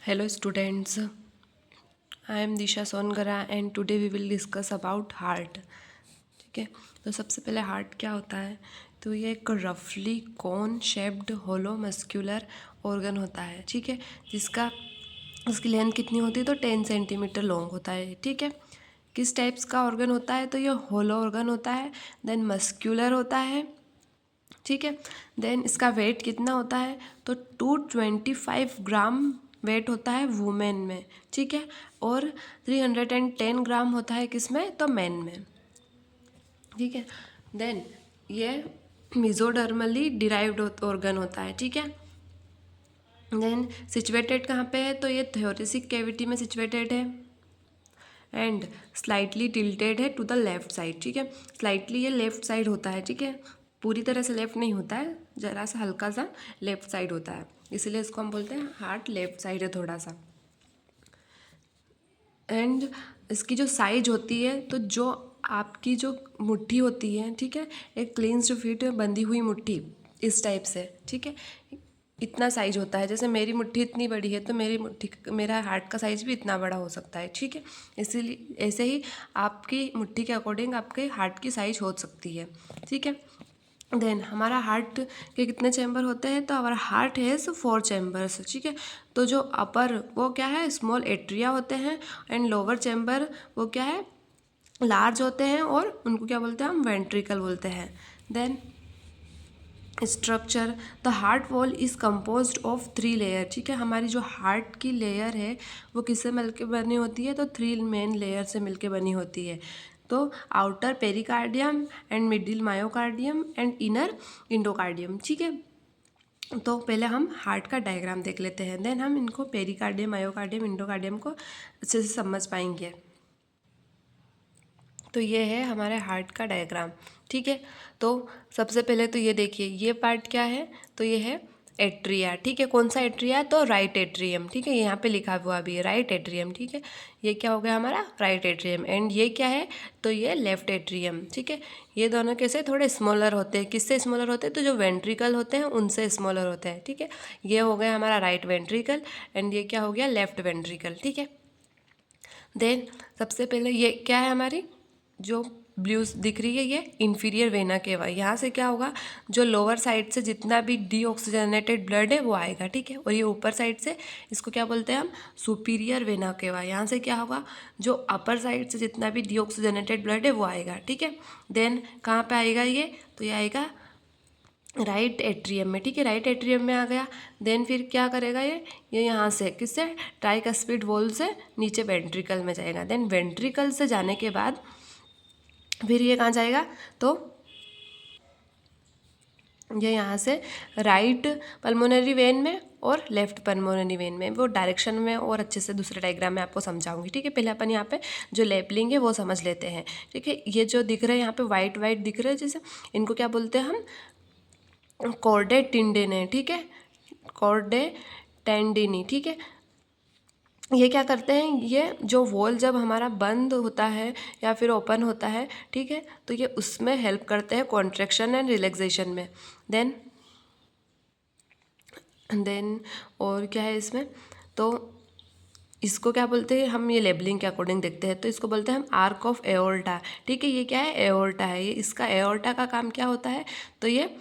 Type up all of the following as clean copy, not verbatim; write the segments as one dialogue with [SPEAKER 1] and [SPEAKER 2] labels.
[SPEAKER 1] Hello students, I am Disha Songara and today we will discuss about heart. ठीक है, तो सबसे पहले हार्ट क्या होता है। तो ये एक रफली कॉन शेप्ड होलो मस्क्यूलर ऑर्गन होता है। ठीक है, जिसका उसकी लेंथ कितनी होती है तो 10 सेंटीमीटर लॉन्ग होता है। ठीक है, किस टाइप्स का ऑर्गन होता है तो ये होलो ऑर्गन होता है, देन मस्क्यूलर होता है। ठीक है, देन इसका वेट कितना होता है तो 225 ग्राम वेट होता है वुमेन में। ठीक है, और 310 ग्राम होता है किसमें तो मैन में। ठीक है, देन ये मिजोडर्मली डिराइव्ड ऑर्गन होता है। ठीक है, देन सिचुएटेड कहाँ पे है तो ये थोरेसिक कैविटी में सिचुएटेड है एंड स्लाइटली टिल्टेड है टू द लेफ्ट साइड। ठीक है, स्लाइटली ये लेफ्ट साइड होता है। ठीक है, पूरी तरह से लेफ्ट नहीं होता है, जरा सा हल्का सा लेफ्ट साइड होता है, इसीलिए इसको हम बोलते हैं हार्ट लेफ्ट साइड है थोड़ा सा। एंड इसकी जो साइज होती है तो जो आपकी जो मुट्ठी होती है, ठीक है, एक क्लींस्ड फिट बंधी हुई मुट्ठी इस टाइप से। ठीक है, इतना साइज होता है, जैसे मेरी मुट्ठी इतनी बड़ी है तो मेरा हार्ट का साइज भी इतना बड़ा हो सकता है। ठीक है, इसीलिए ऐसे ही आपकी मुट्ठी के अकॉर्डिंग आपके हार्ट की साइज हो सकती है। ठीक है, देन हमारा हार्ट के कितने चैम्बर होते हैं तो हमारा हार्ट हैज़ 4 चैम्बर्स। ठीक है, तो जो अपर वो क्या है स्मॉल एट्रिया होते हैं एंड लोअर चैम्बर वो क्या है लार्ज होते हैं, और उनको क्या बोलते हैं हम वेंट्रिकल बोलते हैं। Then structure, the heart wall is composed of 3 layer. ठीक है, हमारी जो हार्ट की लेयर है वो किससे मिलके बनी होती है तो 3 मेन लेयर से मिलके बनी होती है। तो outer pericardium and middle myocardium and inner endocardium. ठीक है, तो पहले हम हार्ट का डायग्राम देख लेते हैं, देन हम इनको पेरिकार्डियम मायोकार्डियम इंडोकार्डियम को अच्छे से समझ पाएंगे। तो ये है हमारे हार्ट का डायग्राम। ठीक है, तो सबसे पहले तो ये देखिए ये पार्ट क्या है तो ये है एट्रिया। ठीक है, कौन सा एट्रिया है तो राइट एट्रियम। ठीक है, यहाँ पे लिखा हुआ भी है राइट एट्रियम। ठीक है, ये क्या हो गया हमारा राइट एट्रियम, एंड ये क्या है तो ये लेफ्ट एट्रियम। ठीक है, ये दोनों कैसे थोड़े स्मॉलर होते हैं, किससे स्मॉलर होते हैं तो जो वेंट्रिकल होते हैं उनसे स्मॉलर होते हैं। ठीक है, ये हो गया हमारा राइट वेंट्रिकल एंड ये क्या हो गया लेफ्ट वेंट्रिकल। ठीक है, देन सबसे पहले ये क्या है हमारी जो ब्लूज दिख रही है ये इंफीरियर वेना केवा। यहाँ से क्या होगा जो लोअर साइड से जितना भी डीऑक्सीजनेटेड ब्लड है वो आएगा। ठीक है, और ये ऊपर साइड से इसको क्या बोलते हैं हम सुपीरियर वेना केवा। यहाँ से क्या होगा जो अपर साइड से जितना भी डीऑक्सीजनेटेड ब्लड है वो आएगा। ठीक है, देन कहाँ पे आएगा ये तो ये आएगा राइट एट्रियम में। ठीक है, राइट एट्रियम में आ गया, देन फिर क्या करेगा ये यहाँ से किससे ट्राइकस्पिड वॉल से नीचे वेंट्रिकल में जाएगा, देन वेंट्रिकल से जाने के बाद फिर ये कहाँ जाएगा तो ये यहाँ से राइट पल्मोनरी वेन में और लेफ्ट पल्मोनरी वेन में, वो डायरेक्शन में और अच्छे से दूसरे डायग्राम में आपको समझाऊंगी। ठीक है, पहले अपन यहाँ पे जो लेबलिंग है वो समझ लेते हैं। ठीक है, ये जो दिख रहा है यहाँ पे वाइट वाइट दिख रहे हैं जैसे, इनको क्या बोलते हैं हम कॉर्डे टिंडेने। ठीक है, कॉर्डे टेंडिनी। ठीक है, ये क्या करते हैं ये जो वॉल जब हमारा बंद होता है या फिर ओपन होता है, ठीक है, तो ये उसमें हेल्प करते हैं कॉन्ट्रैक्शन एंड रिलैक्सेशन में। देन और क्या है इसमें तो इसको क्या बोलते हैं हम, ये लेबलिंग के अकॉर्डिंग देखते हैं तो इसको बोलते हैं हम आर्क ऑफ एओर्टा। ठीक है, ये क्या है एओर्टा है, ये इसका एओर्टा का काम क्या होता है तो ये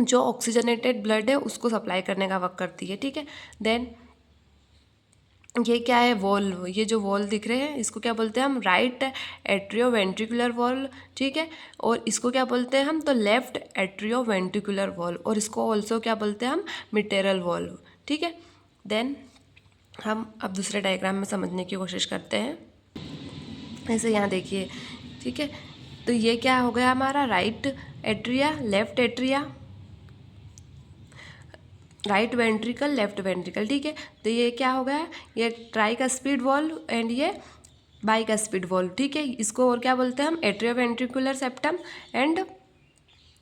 [SPEAKER 1] जो ऑक्सीजनेटेड ब्लड है उसको सप्लाई करने का वर्क करती है। ठीक है, देन ये क्या है वॉल, ये जो वॉल दिख रहे हैं इसको क्या बोलते हैं हम राइट एट्रियो वेंट्रिकुलर वॉल। ठीक है, और इसको क्या बोलते हैं हम तो लेफ्ट एट्रियो वेंट्रिकुलर वॉल, और इसको ऑल्सो क्या बोलते हैं हम मिटेरल वॉल। ठीक है, देन हम अब दूसरे डायग्राम में समझने की कोशिश करते हैं। ऐसे यहाँ देखिए, ठीक है, तो ये क्या हो गया हमारा right atria left atria, right ventricle left ventricle. ठीक है, तो ये क्या हो गया ये ट्राइकस्पिड वॉल्व एंड ये बाइकस्पिड वॉल्व। ठीक है, इसको और क्या बोलते हैं हम एट्रियो वेंट्रिकुलर सेप्टम एंड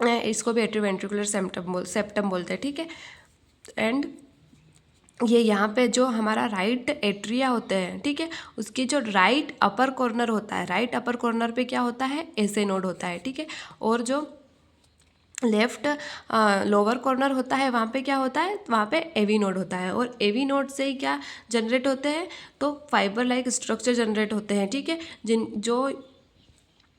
[SPEAKER 1] इसको भी एट्रियो वेंट्रिकुलर सेप्टम बोलते हैं। ठीक है, एंड ये यहाँ पे जो हमारा राइट एट्रिया होते हैं, ठीक है, उसकी जो राइट अपर कॉर्नर होता है, राइट अपर कॉर्नर पे क्या होता है ऐसे नोड होता है। ठीक है, और जो लेफ्ट लोअर कॉर्नर होता है, वहाँ पे क्या होता है, वहाँ पे एवी नोड होता है, और एवी नोड से ही क्या जनरेट होते हैं, तो फाइबर लाइक स्ट्रक्चर जनरेट होते हैं, ठीक है। जिन जो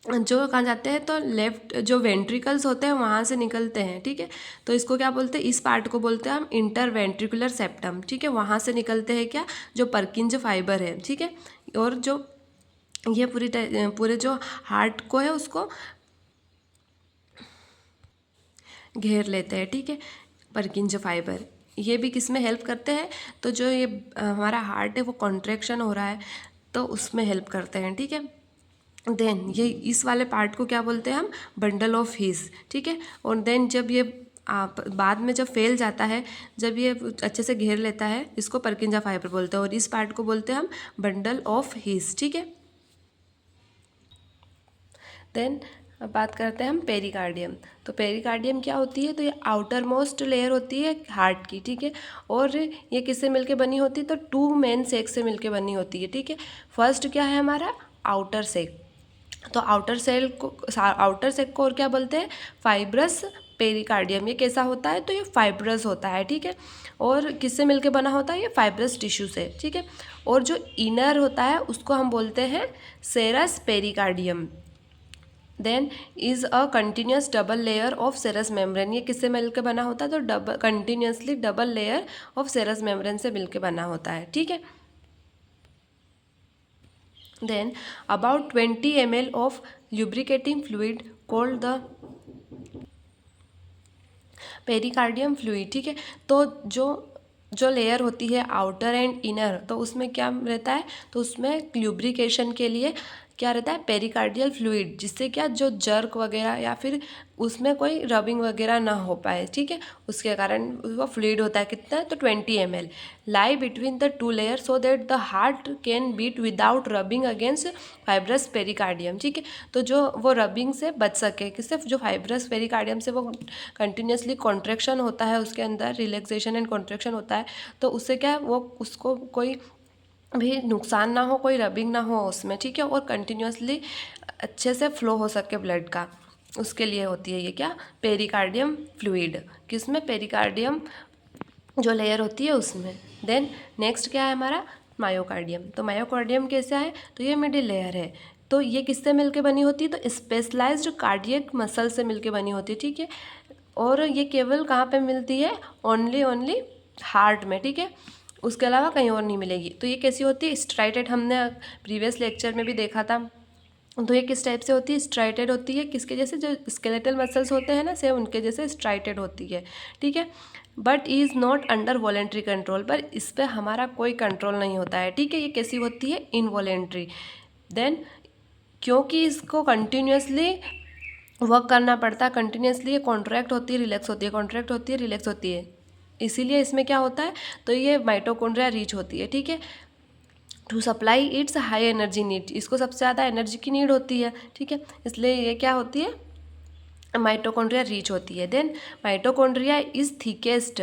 [SPEAKER 1] जो कहाँ जाते हैं, तो लेफ्ट जो वेंट्रिकल्स होते हैं वहाँ से निकलते हैं, ठीक है। तो इसको क्या बोलते हैं, इस पार्ट को बोलते हैं हम इंटर वेंट्रिकुलर सेप्टम, ठीक है। वहाँ से निकलते हैं क्या, जो पर्किंज फाइबर है, ठीक है। और जो ये पूरे जो हार्ट को है उसको घेर लेते हैं, ठीक है, पर्किंज फाइबर। ये भी किस में हेल्प करते हैं, तो जो ये हमारा हार्ट है वो कॉन्ट्रैक्शन हो रहा है तो उसमें हेल्प करते हैं, ठीक है। देन ये इस वाले पार्ट को क्या बोलते हैं हम, बंडल ऑफ हीस, ठीक है। और देन जब ये आप बाद में जब फैल जाता है, जब ये अच्छे से घेर लेता है, इसको पर्किंजा फाइबर बोलते हैं, और इस पार्ट को बोलते हैं हम बंडल ऑफ हीस, ठीक है। देन अब बात करते हैं हम पेरिकार्डियम। तो पेरिकार्डियम क्या होती है, तो ये आउटर मोस्ट लेयर होती है हार्ट की, ठीक है। और ये किससे मिलके बनी होती है, तो टू मेन सेक से मिलके बनी होती है, ठीक है। फर्स्ट क्या है हमारा, आउटर सेक। तो आउटर सेक को और क्या बोलते हैं, फाइब्रस पेरिकार्डियम। ये कैसा होता है, तो ये फाइब्रस होता है, ठीक है। और किससे मिलके बना होता है, ये फाइब्रस टिश्यू से, ठीक है। और जो इनर होता है उसको हम बोलते हैं serous pericardium. Then is a continuous double layer of serous membrane. ये किससे मिलकर बना होता है, तो continuously double layer of serous membrane से मिलकर बना होता है, ठीक है। Then about 20 ml of lubricating fluid called the pericardium fluid, ठीक है। तो जो जो लेयर होती है आउटर एंड इनर, तो उसमें क्या रहता है, तो उसमें ल्यूब्रिकेशन के लिए क्या रहता है, पेरिकार्डियल फ्लूइड, जिससे क्या जो जर्क वगैरह या फिर उसमें कोई रबिंग वगैरह ना हो पाए, ठीक है। उसके कारण वो फ्लूइड होता है, कितना है, तो 20 ml lie between the two layer so that the heart can beat without rubbing against fibrous pericardium, ठीक है। तो जो वो रबिंग से बच सके, किससे, जो फाइब्रस पेरिकार्डियम से वो कंटिन्यूसली कॉन्ट्रैक्शन होता है, उसके अंदर रिलैक्सेशन एंड कॉन्ट्रैक्शन होता है, तो उससे क्या वो उसको कोई भी नुकसान ना हो, कोई रबिंग ना हो उसमें, ठीक है। और कंटिन्यूसली अच्छे से फ्लो हो सके ब्लड का, उसके लिए होती है ये क्या, पेरिकार्डियम फ्लूइड, किसमें, पेरिकार्डियम जो लेयर होती है उसमें। देन नेक्स्ट क्या है हमारा, मायोकार्डियम। तो मायोकार्डियम कैसा है, तो ये मिडिल लेयर है। तो ये किससे मिलके बनी होती है, तो स्पेशलाइज्ड कार्डियक मसल से मिलके बनी होती है, ठीक है। और ये केवल कहाँ पे मिलती है, ओनली हार्ट में, ठीक है। उसके अलावा कहीं और नहीं मिलेगी। तो ये कैसी होती है, स्ट्राइटेड, हमने प्रीवियस लेक्चर में भी देखा था। तो ये किस टाइप से होती है, स्ट्राइटेड होती है, किसके जैसे, जो स्केलेटल मसल्स होते हैं ना, सेम उनके जैसे स्ट्राइटेड होती है, ठीक है। But is not under voluntary control, पर इस पर हमारा कोई कंट्रोल नहीं होता है, ठीक है। ये कैसी होती है, इनवॉलेंट्री। देन क्योंकि इसको कंटिन्यूसली वर्क करना पड़ता है, कंटिन्यूसली ये कॉन्ट्रैक्ट होती है, रिलैक्स होती है, कॉन्ट्रैक्ट होती है, रिलैक्स होती है, इसीलिए इसमें क्या होता है, तो ये माइटोकॉन्ड्रिया रीच होती है, ठीक है, to supply its high energy need. इसको सबसे ज़्यादा एनर्जी की नीड होती है, ठीक है, इसलिए ये क्या होती है, माइटोकॉन्ड्रिया रीच होती है। Then mitochondria is thickest,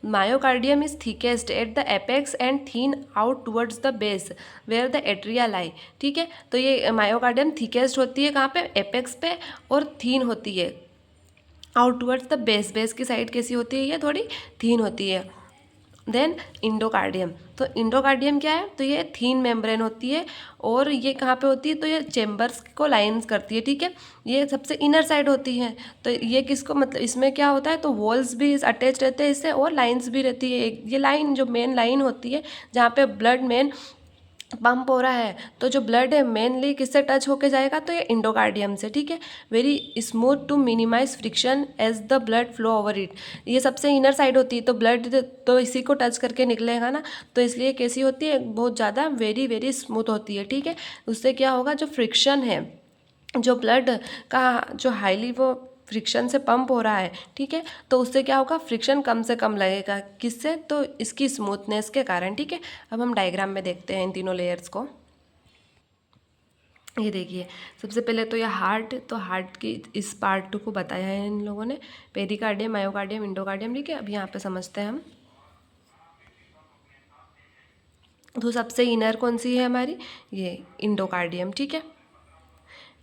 [SPEAKER 1] myocardium is thickest at the apex and thin out towards the base where the atria lie, ठीक है। तो ये मायोकार्डियम थिकेस्ट होती है कहाँ पे, एपेक्स पे, और थीन होती है out towards the base, base की साइड कैसी होती है, ये थोड़ी थीन होती है। Then endocardium. तो इंडोकार्डियम क्या है, तो ये थीन मेम्ब्रेन होती है, और ये कहाँ पे होती है, तो ये चेम्बर्स को लाइंस करती है, ठीक है। ये सबसे इनर साइड होती है। तो ये किसको, मतलब इसमें क्या होता है, तो वॉल्स भी अटैच रहते हैं इससे, और लाइंस भी रहती है। ये लाइन जो मेन लाइन होती है जहाँ पे ब्लड मेन पंप हो रहा है, तो जो ब्लड है मेनली किससे टच होके जाएगा, तो ये इंडोकार्डियम से, ठीक है। Very smooth to minimize friction as the blood flow over it. ये सबसे इनर साइड होती है, तो ब्लड तो इसी को टच करके निकलेगा ना, तो इसलिए कैसी होती है, बहुत ज़्यादा वेरी स्मूथ होती है, ठीक है। उससे क्या होगा, जो फ्रिक्शन है, जो ब्लड का जो हाईली वो फ्रिक्शन से पंप हो रहा है, ठीक है, तो उससे क्या होगा, फ्रिक्शन कम से कम लगेगा, किससे, तो इसकी स्मूथनेस के कारण, ठीक है। अब हम डायग्राम में देखते हैं इन तीनों लेयर्स को। ये देखिए, सबसे पहले तो ये हार्ट, तो हार्ट की इस पार्ट को बताया है इन लोगों ने, पेरिकार्डियम, मायोकार्डियम, इंडोकार्डियम, ठीक है। अब यहाँ पे समझते हैं हम। तो सबसे इनर कौन सी है हमारी, ये इंडोकार्डियम, ठीक है।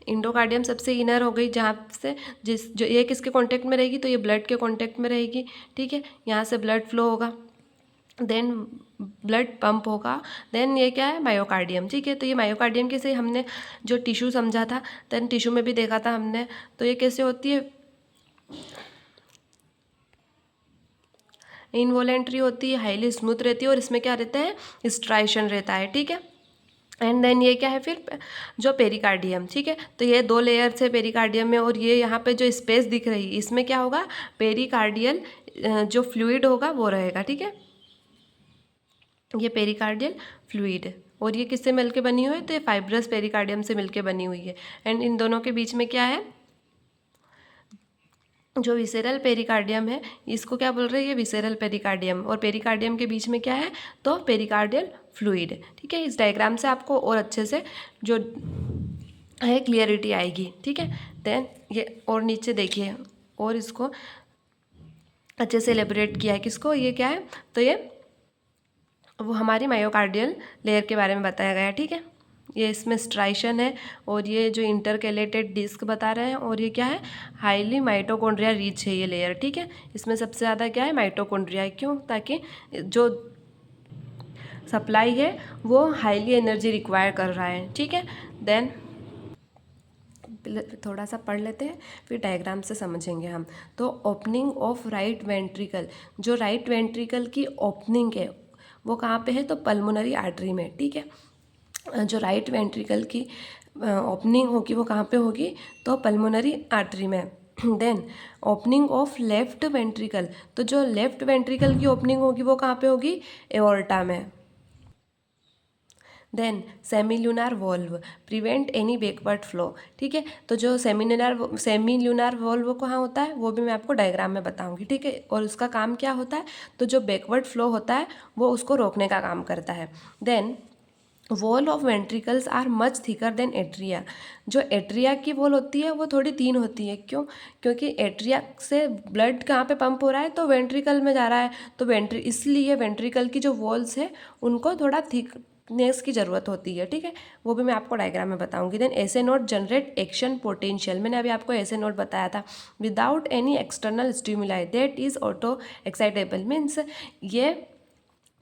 [SPEAKER 1] इंडोकार्डियम सबसे इनर हो गई, जहाँ से जो ये किसके कांटेक्ट में रहेगी, तो ये ब्लड के कांटेक्ट में रहेगी, ठीक है। यहाँ से ब्लड फ्लो होगा, देन ब्लड पंप होगा, देन ये क्या है, मायोकार्डियम, ठीक है। तो ये मायोकार्डियम कैसे, हमने जो टिश्यू समझा था, देन टिश्यू में भी देखा था हमने, तो ये कैसे होती है, इनवॉलेंट्री होती है, हाईली स्मूथ रहती है, और इसमें क्या रहता है, स्ट्राइशन रहता है, ठीक है। एंड देन ये क्या है फिर, जो पेरिकार्डियम, ठीक है। तो ये 2 लेयर्स है पेरिकार्डियम में, और ये यहाँ पे जो स्पेस दिख रही है इसमें क्या होगा, पेरिकार्डियल जो फ्लूइड होगा वो रहेगा, ठीक है। ये पेरिकार्डियल फ्लूइड, और ये किससे मिलके बनी हुई है, तो ये फाइब्रस पेरिकार्डियम से मिलके बनी हुई है। एंड इन दोनों के बीच में क्या है, जो विसेरल पेरिकार्डियम है, इसको क्या बोल रहे हैं, ये विसेरल पेरिकार्डियम, और पेरिकार्डियम के बीच में क्या है, तो पेरिकार्डियल फ्लूइड, ठीक है। इस डायग्राम से आपको और अच्छे से जो है क्लियरिटी आएगी, ठीक है। देन ये और नीचे देखिए, और इसको अच्छे से एलेबोरेट किया है, किसको, ये क्या है, तो ये वो हमारी मायोकार्डियल लेयर के बारे में बताया गया है, ठीक है। ये इसमें स्ट्राइशन है, और ये जो इंटरकेलेटेड डिस्क बता रहे हैं, और ये क्या है, हाईली माइटोकॉन्ड्रिया रिच है ये लेयर, ठीक है। इसमें सबसे ज़्यादा क्या है, माइटोकॉन्ड्रिया है, क्यों, ताकि जो सप्लाई है वो हाईली एनर्जी रिक्वायर कर रहा है, ठीक है। देन थोड़ा सा पढ़ लेते हैं, फिर डायग्राम से समझेंगे हम। तो ओपनिंग ऑफ राइट वेंट्रिकल, जो राइट वेंट्रिकल की ओपनिंग है वो कहाँ पे है, तो पल्मोनरी आर्टरी में, ठीक है। जो राइट वेंट्रिकल की ओपनिंग होगी वो कहाँ पे होगी, तो पल्मोनरी आर्टरी में। Then opening of left ventricle, तो जो लेफ्ट वेंट्रिकल की ओपनिंग होगी वो कहाँ पे होगी, एओर्टा में। Then semilunar valve prevent any backward flow, ठीक है। तो जो सेमिल्यूनार वॉल्व कहाँ होता है वो भी मैं आपको डायग्राम में बताऊंगी, ठीक है। और उसका काम क्या होता है, तो जो बैकवर्ड फ्लो होता है वो उसको रोकने का काम करता है। Then wall of ventricles are much thicker than atria, जो एट्रिया की वॉल होती है वो थोड़ी थिन होती है, क्यों, क्योंकि एट्रिया से ब्लड कहाँ पे पंप हो रहा है, तो वेंट्रिकल में जा रहा है, तो इसलिए वेंट्रिकल की जो वॉल्स है उनको थोड़ा थिकनेस की ज़रूरत होती है, ठीक है। वो भी मैं आपको डायग्राम में बताऊंगी। देन ऐसे नोट जनरेट एक्शन पोटेंशियल, मैंने अभी आपको ऐसे नोट बताया था, without any external stimuli that is auto excitable, means ये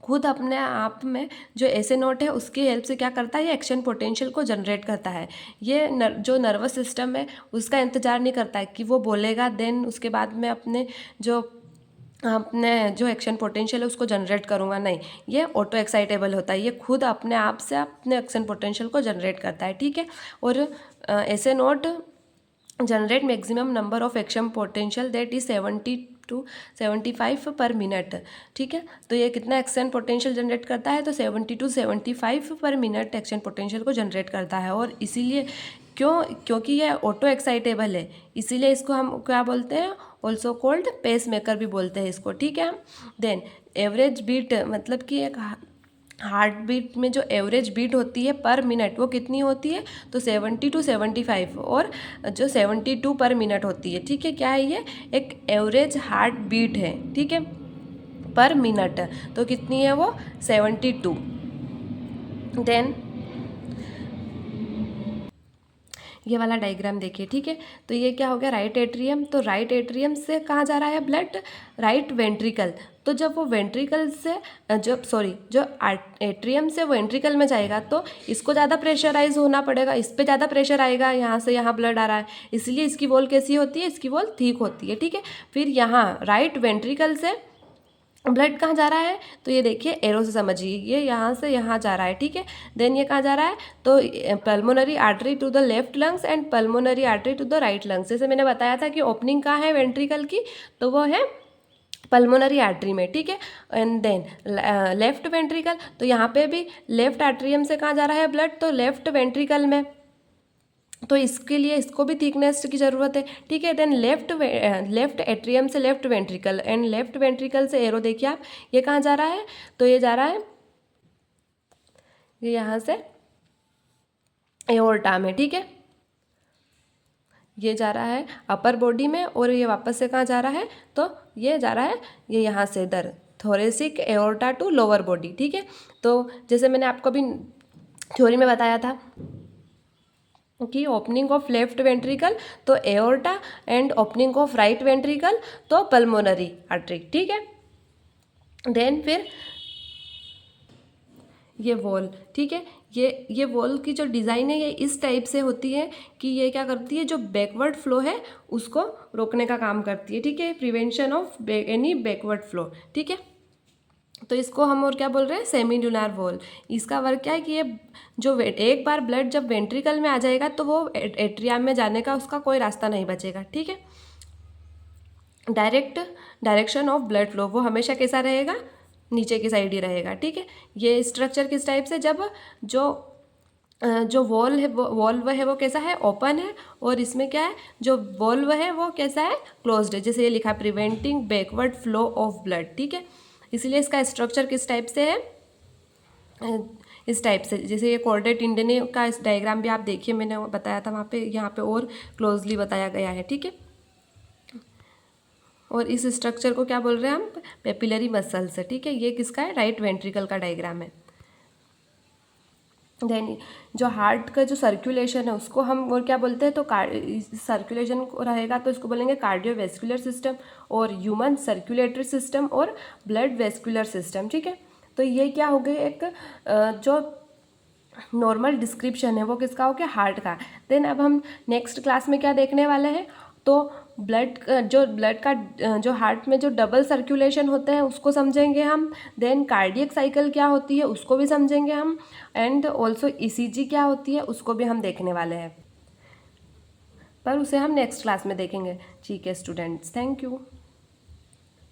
[SPEAKER 1] खुद अपने आप में जो ऐसे नोट है उसकी हेल्प से क्या करता है, ये एक्शन पोटेंशियल को जनरेट करता है। ये जो नर्वस सिस्टम है उसका इंतज़ार नहीं करता है कि वो बोलेगा देन उसके बाद में अपने जो एक्शन पोटेंशियल है उसको जनरेट करूँगा, नहीं, ये ऑटो एक्साइटेबल होता है, ये खुद अपने आप से अपने एक्शन पोटेंशियल को जनरेट करता है, ठीक है। और ऐसे note generate maximum number of action potential that is 70 to 75 पर मिनट, ठीक है। तो ये कितना एक्शन पोटेंशियल जनरेट करता है, तो 70 to 75 पर मिनट एक्शन पोटेंशियल को जनरेट करता है। और इसीलिए क्योंकि ये ऑटो एक्साइटेबल है, इसीलिए इसको हम क्या बोलते हैं, ऑल्सो कॉल्ड पेस मेकर भी बोलते हैं इसको, ठीक है। देन एवरेज बीट, मतलब कि एक हार्ट बीट में जो एवरेज बीट होती है पर मिनट वो कितनी होती है, तो 70 to 75, और जो 72 पर मिनट होती है, ठीक है। क्या है ये, एक एवरेज हार्ट बीट है, ठीक है, पर मिनट, तो कितनी है वो, 72। देन ये वाला डायग्राम देखिए, ठीक है। तो ये क्या हो गया, राइट एट्रियम, तो राइट एट्रियम से कहाँ जा रहा है ब्लड, राइट वेंट्रिकल, तो जब वो वेंट्रिकल से जो एट्रियम से वेंट्रिकल में जाएगा तो इसको ज़्यादा प्रेशराइज होना पड़ेगा, इस पर ज़्यादा प्रेशर आएगा, यहाँ से यहाँ ब्लड आ रहा है, इसलिए इसकी वॉल कैसी होती है, इसकी वॉल थिक होती है, ठीक है। फिर यहाँ राइट वेंट्रिकल से ब्लड कहाँ जा रहा है, तो ये देखिए एरो से समझिए, ये यहाँ से यहाँ जा रहा है, ठीक है। देन ये कहाँ जा रहा है, तो pulmonary artery to the left lungs and pulmonary artery to the right lungs. जैसे मैंने बताया था कि ओपनिंग कहाँ है वेंट्रिकल की, तो वो है पल्मोनरी आर्टरी में, ठीक है। एंड देन लेफ्ट वेंट्रिकल, तो यहाँ पे भी लेफ्ट आर्टरियम से कहाँ जा रहा है ब्लड, तो लेफ्ट वेंट्रिकल में, तो इसके लिए इसको भी थिकनेस की ज़रूरत है, ठीक है। देन लेफ्ट एट्रियम से left ventricle, and left ventricle से एरो देखिए आप, ये कहाँ जा रहा है, तो ये जा रहा है, ये यहाँ से एओर्टा में, ठीक है। ये जा रहा है अपर बॉडी में, और ये वापस से कहाँ जा रहा है, तो ये जा रहा है, ये यहाँ से इधर thoracic aorta to lower body, ठीक है। तो जैसे मैंने आपको अभी थ्योरी में बताया था कि ओपनिंग ऑफ लेफ्ट वेंट्रिकल तो aorta, and opening of right ventricle तो पल्मोनरी आर्टरी, ठीक है। देन फिर ये वॉल, ठीक है, ये वॉल की जो डिज़ाइन है ये इस टाइप से होती है कि ये क्या करती है, जो बैकवर्ड फ्लो है उसको रोकने का काम करती है, ठीक है, prevention of any backward flow, ठीक है। तो इसको हम और क्या बोल रहे हैं, सेमीड्यूलर वॉल। इसका वर्क क्या है कि ये जो एक बार ब्लड जब वेंट्रिकल में आ जाएगा तो वो एट्रियम में जाने का उसका कोई रास्ता नहीं बचेगा, ठीक है। डायरेक्शन ऑफ ब्लड फ्लो वो हमेशा कैसा रहेगा, नीचे की साइड ही रहेगा, ठीक है। ये स्ट्रक्चर किस टाइप से, जब जो वॉल्व है वो कैसा है, ओपन है, और इसमें क्या है, जो वॉल्व है वो कैसा है, क्लोज्ड है, जैसे ये लिखा है preventing backward flow of blood, ठीक है। इसलिए इसका स्ट्रक्चर किस टाइप से है, इस टाइप से, जैसे ये कॉर्डेट इंडेने का इस डायग्राम भी आप देखिए, मैंने बताया था वहाँ पे, यहाँ पे और क्लोजली बताया गया है, ठीक है। और इस स्ट्रक्चर को क्या बोल रहे हैं हम, पेपिलरी मसल्स है, ठीक है। ये किसका है, राइट वेंट्रिकल का डायग्राम है। देन जो हार्ट का जो सर्कुलेशन है उसको हम और क्या बोलते हैं, तो सर्कुलेशन रहेगा तो इसको बोलेंगे कार्डियोवेस्कुलर सिस्टम, और ह्यूमन सर्कुलेटरी सिस्टम, और ब्लड वेस्कुलर सिस्टम, ठीक है। तो ये क्या हो गए, एक जो नॉर्मल डिस्क्रिप्शन है वो किसका हो गया, हार्ट का। देन अब हम नेक्स्ट क्लास में क्या देखने वाले हैं, तो ब्लड का जो हार्ट में जो डबल सर्कुलेशन होते हैं उसको समझेंगे हम। देन कार्डियक साइकिल क्या होती है उसको भी समझेंगे हम, एंड ऑल्सो ईसीजी क्या होती है उसको भी हम देखने वाले हैं, पर उसे हम नेक्स्ट क्लास में देखेंगे, ठीक है स्टूडेंट्स, थैंक यू।